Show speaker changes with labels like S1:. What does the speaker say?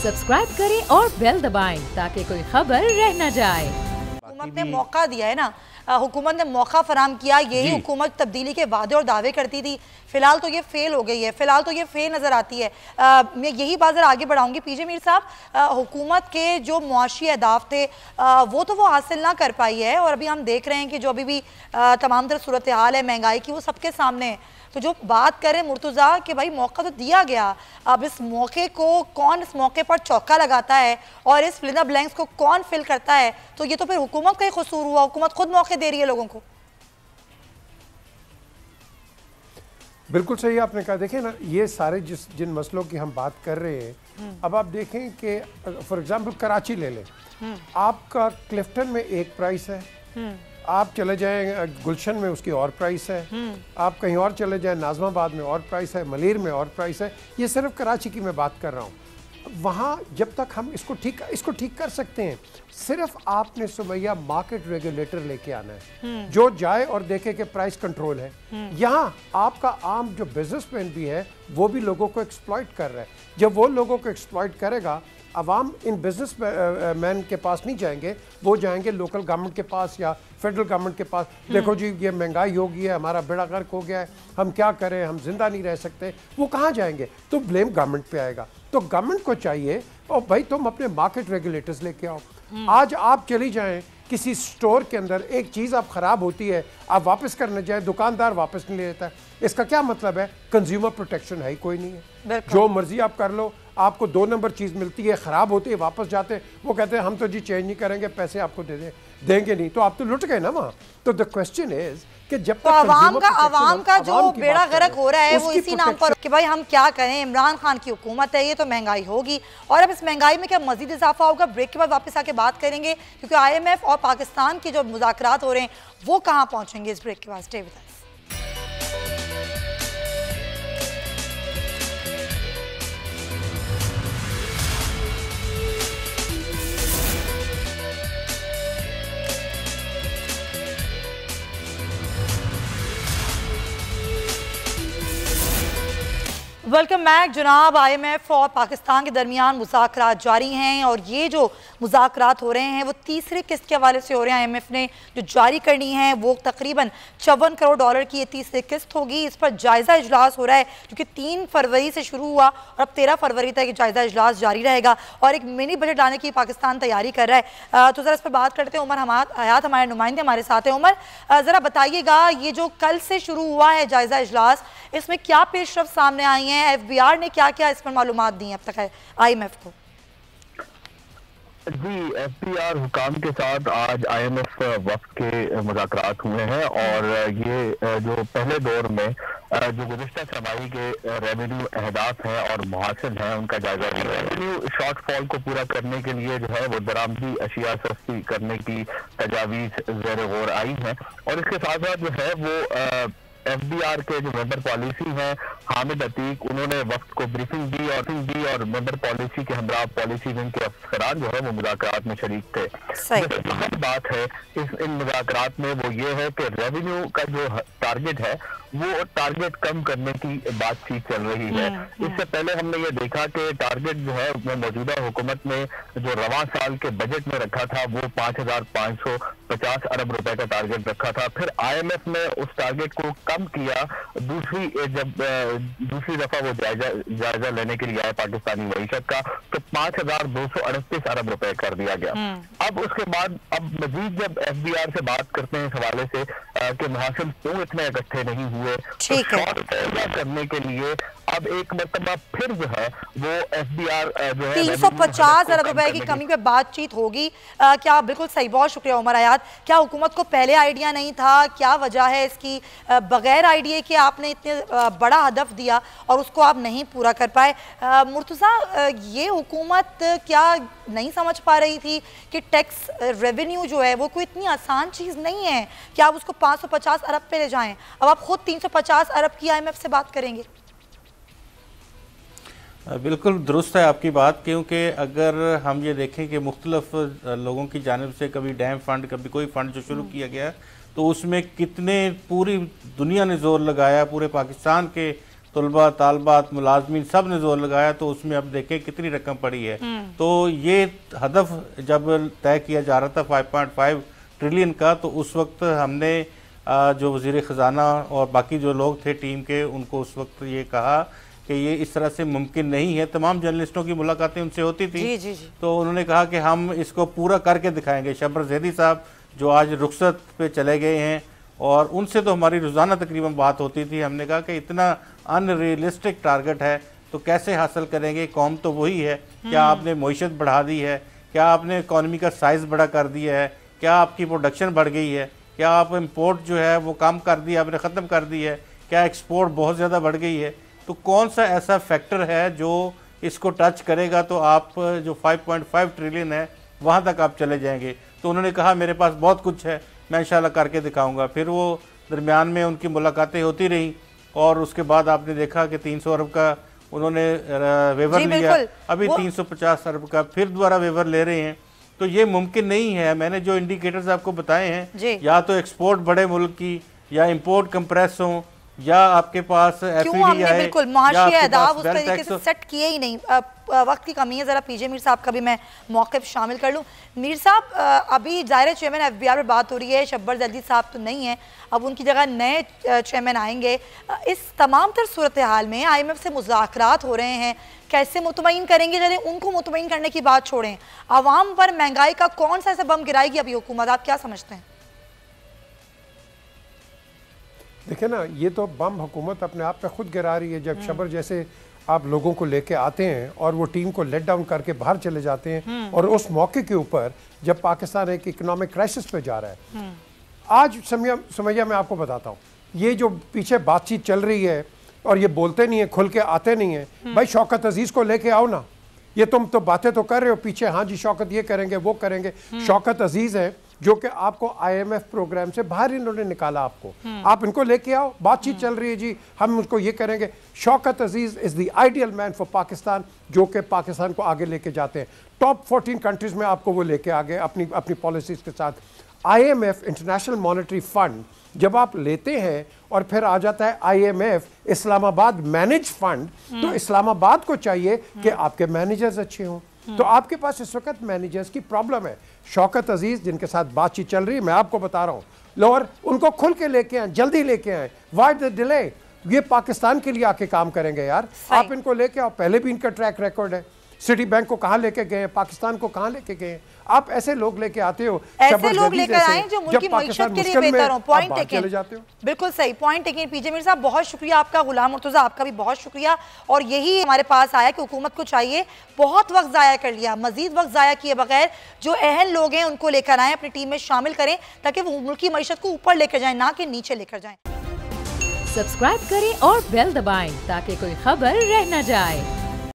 S1: Subscribe करें और bell दबाएं ताकि कोई खबर रह न जाए।
S2: हुकूमत ने मौका दिया है ना, हुकूमत ने मौका फराम किया। यही हुकूमत तब्दीली के वादे और दावे करती थी। फिलहाल तो ये फेल हो गई है, फिलहाल तो ये फेल नज़र आती है। मैं यही बात जरा आगे बढ़ाऊंगी। पीजे मीर साहब, हुकूमत के जो मुआशी अहदाफ थे वो तो वो हासिल ना कर पाई है, और अभी हम देख रहे हैं कि जो अभी भी तमाम तरह सूरत हाल है महंगाई की, वो सबके सामने है। तो जो बात करें मुर्तज़ा कि भाई मौका तो दिया गया, अब इस मौके को कौन इस मौके पर चौका लगाता है और इस फिल इन द ब्लैंक्स को कौन फिल करता है, तो ये तो फिर हुकूमत का ही कसूर हुआ। हुकूमत खुद मौके दे रही है लोगों को।
S3: बिल्कुल सही आपने कहा। देखें ना, ये सारे जिन मसलों की हम बात कर रहे हैं, अब आप देखें कि फॉर एग्जांपल कराची ले लें, आपका क्लिफ्टन में एक प्राइस है, आप चले जाएं गुलशन में उसकी और प्राइस है, आप कहीं और चले जाएं नाज़माबाद में और प्राइस है, मलीर में और प्राइस है। ये सिर्फ कराची की मैं बात कर रहा हूँ। वहाँ जब तक हम इसको ठीक कर सकते हैं, सिर्फ आपने सुमैया मार्केट रेगुलेटर लेके आना है जो जाए और देखे कि प्राइस कंट्रोल है। यहाँ आपका आम जो बिजनेसमैन भी है वो भी लोगों को एक्सप्लॉइट कर रहा है। जब वो लोगों को एक्सप्लॉइट करेगा, अवाम इन बिजनेस मैन के पास नहीं जाएंगे, वो जाएंगे लोकल गवर्नमेंट के पास या फेडरल गवर्नमेंट के पास। देखो जी, ये महंगाई हो गई है, हमारा बेड़ा गर्क हो गया है, हम क्या करें, हम जिंदा नहीं रह सकते। वो कहाँ जाएंगे? तो ब्लेम गवर्नमेंट पे आएगा। तो गवर्नमेंट को चाहिए, और भाई तुम अपने मार्केट रेगुलेटर्स लेके आओ। आज आप चली जाएं किसी स्टोर के अंदर, एक चीज़ आप ख़राब होती है, आप वापस करने जाएं, दुकानदार वापस नहीं लेता है। इसका क्या मतलब है? कंज्यूमर प्रोटेक्शन है ही कोई नहीं है। जो मर्जी आप कर लो, आपको 2 नंबर चीज़ मिलती है, ख़राब होती है, वापस जाते हैं, वो कहते हैं हम तो जी चेंज नहीं करेंगे, पैसे आपको देंगे नहीं, तो आप तो लुट गए ना वहाँ। तो द क्वेश्चन इज कि जब तक
S2: आवाम का जो बेड़ा गर्क हो रहा है वो इसी नाम पर कि भाई हम क्या करें, इमरान खान की हुकूमत है, ये तो महंगाई होगी, और अब इस महंगाई में क्या मजीद इजाफा होगा? ब्रेक के बाद वापस आके बात करेंगे, क्योंकि IMF और पाकिस्तान के जो मुज़ाकरात हो रहे हैं वो कहाँ पहुँचेंगे इस ब्रेक के बाद। Stay with us. Welcome back जनाब। IMF और पाकिस्तान के दरमियान मुज़ाकरात जारी हैं, और ये जो मुज़ाकरात हो रहे हैं वो तीसरी किस्त के हवाले से हो रहे हैं। IMF ने जो जारी करनी है वो तकरीबन $54 करोड़ की ये तीसरी किस्त होगी। इस पर जायज़ा इजलास हो रहा है, क्योंकि 3 फरवरी से शुरू हुआ और अब 13 फरवरी तक जायज़ा इजलास जारी रहेगा, और एक मिनी बजट लाने की पाकिस्तान तैयारी कर रहा है। तो ज़रा इस पर बात करते हैं। उमर हयात हमारे नुमाइंदे हमारे साथ हैं। उमर, ज़रा बताइएगा, ये जो कल से शुरू हुआ है जायज़ा इजलास, इसमें क्या पेशरफ सामने आई हैं? FBR ने क्या क्या इस पर मालूमात दी हैं अब तक है IMF को?
S4: जी, FBR हुकाम के साथ आज IMF वक्त के मुज़ाकरात हुए हैं, और ये जो पहले दौर में जो गुज़िश्ता सरमाही के रेवेन्यू अहदाफ हैं और मुहासिल हैं उनका जायजा लिया। रेवेन्यू शॉर्टफॉल को पूरा करने के लिए जो है वो दरामदी अशिया सस्ती करने की तजावीज़ ज़ेर गौर आई हैं, और इसके साथ साथ जो है वो FBR के जो मेंबर पॉलिसी हैं हामिद अतीक, उन्होंने वक्त को ब्रीफिंग दी और मेंबर पॉलिसी के हमरा पॉलिसी विंग के अफसरान जो है वो मुज़ाकरात में शरीक थे। जो बात है इन मुज़ाकरात में वो ये है कि रेवेन्यू का जो टारगेट है वो टारगेट कम करने की बातचीत चल रही है। इससे पहले हमने ये देखा कि टारगेट जो है वो मौजूदा हुकूमत ने जो रवां साल के बजट में रखा था वो 5,550 अरब रुपए का टारगेट रखा था। फिर IMF ने उस टारगेट को कम किया। दूसरी दफा वो जायजा लेने के लिए आए पाकिस्तानी मईशत का, तो 5,238 अरब रुपए कर दिया गया। अब उसके बाद अब मजीद जब FBR से बात करते हैं इस हवाले से कि मुहासिल क्यों इतने इकट्ठे नहीं हुए, तो शॉर्ट करने के लिए अब एक मरतबा फिर जो है वो FBR जो है
S2: 350 अरब रुपए की कमी पे बातचीत होगी। क्या? बिल्कुल सही, बहुत शुक्रिया उमर हयात। क्या हुकूमत को पहले आइडिया नहीं था? क्या वजह है इसकी? बगैर आइडिया के आपने इतने बड़ा हदफ दिया और उसको आप नहीं पूरा कर पाए। मुर्तज़ा, ये हुकूमत क्या नहीं समझ पा रही थी कि टैक्स रेवेन्यू जो है वो कोई इतनी आसान चीज़ नहीं है कि आप उसको 550 अरब पे ले जाएं? अब आप खुद 350 अरब की IMF से बात करेंगे?
S5: बिल्कुल दुरुस्त है आपकी बात, क्योंकि अगर हम ये देखें कि मुख्तलिफ लोगों की जानिब से कभी डैम फंड, कभी कोई फंड जो शुरू किया गया, तो उसमें कितने पूरी दुनिया ने जोर लगाया, पूरे पाकिस्तान के तलबा तालबात मुलाजमीन सब ने जोर लगाया, तो उसमें अब देखें कितनी रकम पड़ी है। तो ये हदफ जब तय किया जा रहा था 5.5 ट्रिलियन का, तो उस वक्त हमने जो वज़ीर ख़जाना और बाकी जो लोग थे टीम के, उनको उस वक्त ये कहा कि ये इस तरह से मुमकिन नहीं है। तमाम जर्नलिस्टों की मुलाकातें उनसे होती थी।
S2: जी, जी, जी।
S5: तो उन्होंने कहा कि हम इसको पूरा करके दिखाएंगे। शब्बर ज़ैदी साहब जो आज रुखसत पे चले गए हैं, और उनसे तो हमारी रोज़ाना तकरीबन बात होती थी। हमने कहा कि इतना अनरियलिस्टिक टारगेट है तो कैसे हासिल करेंगे? कौम तो वही है। क्या आपने मईशत बढ़ा दी है? क्या आपने इकॉनमी का साइज़ बड़ा कर दिया है? क्या आपकी प्रोडक्शन बढ़ गई है? क्या आप इम्पोर्ट जो है वो कम कर दिया, आपने ख़त्म कर दी है? क्या एक्सपोर्ट बहुत ज़्यादा बढ़ गई है? तो कौन सा ऐसा फैक्टर है जो इसको टच करेगा तो आप जो 5.5 ट्रिलियन है वहाँ तक आप चले जाएंगे? तो उन्होंने कहा मेरे पास बहुत कुछ है, मैं इंशाल्लाह करके दिखाऊंगा। फिर वो दरमियान में उनकी मुलाकातें होती रहीं, और उसके बाद आपने देखा कि 300 अरब का उन्होंने वेवर लिया, अभी 350 अरब का फिर दोबारा वेवर ले रहे हैं। तो ये मुमकिन नहीं है। मैंने जो इंडिकेटर्स आपको बताए हैं, या तो एक्सपोर्ट बड़े मुल्क की, या इंपोर्ट कंप्रेस हो, या आपके पास
S2: FDI, बिल्कुल मुआशी अहदाफ उस तरीके से सेट किए ही नहीं। वक्त की कमी है, ज़रा पीजे मीर साहब का भी मैं मौक़िफ़ शामिल कर लूँ। मीर साहब, अभी ज़ाहिर चेयरमैन FBI पर बात हो रही है, शब्बर ज़ैदी साहब तो नहीं है, अब उनकी जगह नए चेयरमैन आएंगे। इस तमाम तर सूरत हाल में IMF से मुज़ाकरात हो रहे हैं, कैसे मुतमईन करेंगे? चले उनको मुतमईन करने की बात छोड़ें, आवाम पर महंगाई का कौन सा ऐसा बम गिराएगी अभी हुकूमत? आप क्या समझते हैं?
S3: देखिए ना, ये तो बम हुकूमत अपने आप पे खुद गिरा रही है। जब शबर जैसे आप लोगों को लेके आते हैं और वो टीम को लेट डाउन करके बाहर चले जाते हैं, और उस मौके के ऊपर जब पाकिस्तान एक इकोनॉमिक क्राइसिस पे जा रहा है। आज समैया मैं आपको बताता हूँ, ये जो पीछे बातचीत चल रही है और ये बोलते नहीं है, खुल के आते नहीं है, भाई शौकत अजीज को लेके आओ ना। ये तुम तो बातें तो कर रहे हो पीछे, हाँ जी शौकत ये करेंगे वो करेंगे। शौकत अजीज है जो कि आपको IMF प्रोग्राम से बाहर इन्होंने निकाला आपको, आप इनको लेके आओ, बातचीत चल रही है जी, हम उसको ये करेंगे। Shaukat Aziz is the ideal man for Pakistan, जो कि पाकिस्तान को आगे लेके जाते हैं। टॉप 14 कंट्रीज में आपको वो लेके आगे अपनी अपनी पॉलिसीज के साथ। IMF इंटरनेशनल मॉनेटरी फंड जब आप लेते हैं और फिर आ जाता है IMF इस्लामाबाद मैनेज फंड, तो इस्लामाबाद को चाहिए कि आपके मैनेजर्स अच्छे हों। तो आपके पास इस वक्त मैनेजर्स की प्रॉब्लम है। शौकत अजीज जिनके साथ बातचीत चल रही है, मैं आपको बता रहा हूँ, लोअर उनको खुल के लेके आए, जल्दी लेके आए। Why the delay? ये पाकिस्तान के लिए आके काम करेंगे यार, आप इनको लेके आओ। पहले भी इनका ट्रैक रिकॉर्ड है, सिटी बैंक को कहाँ लेके गए, पाकिस्तान को कहाँ लेके गए। आप ऐसे लोग लेके आते हो,
S2: ऐसे लोग लेकर आए जो मुल्क की मईशत के लिए बेहतर हो। पॉइंट टेकन, बिल्कुल सही पॉइंट टेकन। पीजे मीर साहब बहुत शुक्रिया आपका, गुलाम मुर्तज़ा आपका भी बहुत शुक्रिया। और यही हमारे पास आया कि हुकूमत को चाहिए, बहुत वक्त ज़ाया कर लिया, मजीद वक्त ज़ाया किए बगैर जो अहम लोग हैं उनको लेकर आएँ, अपनी टीम में शामिल करें, ताकि वो मुल्क की मईशत को ऊपर लेकर जाएं, ना कि नीचे लेकर जाएं।
S1: सब्सक्राइब करें और बेल दबाएं ताकि कोई खबर रह न जाए।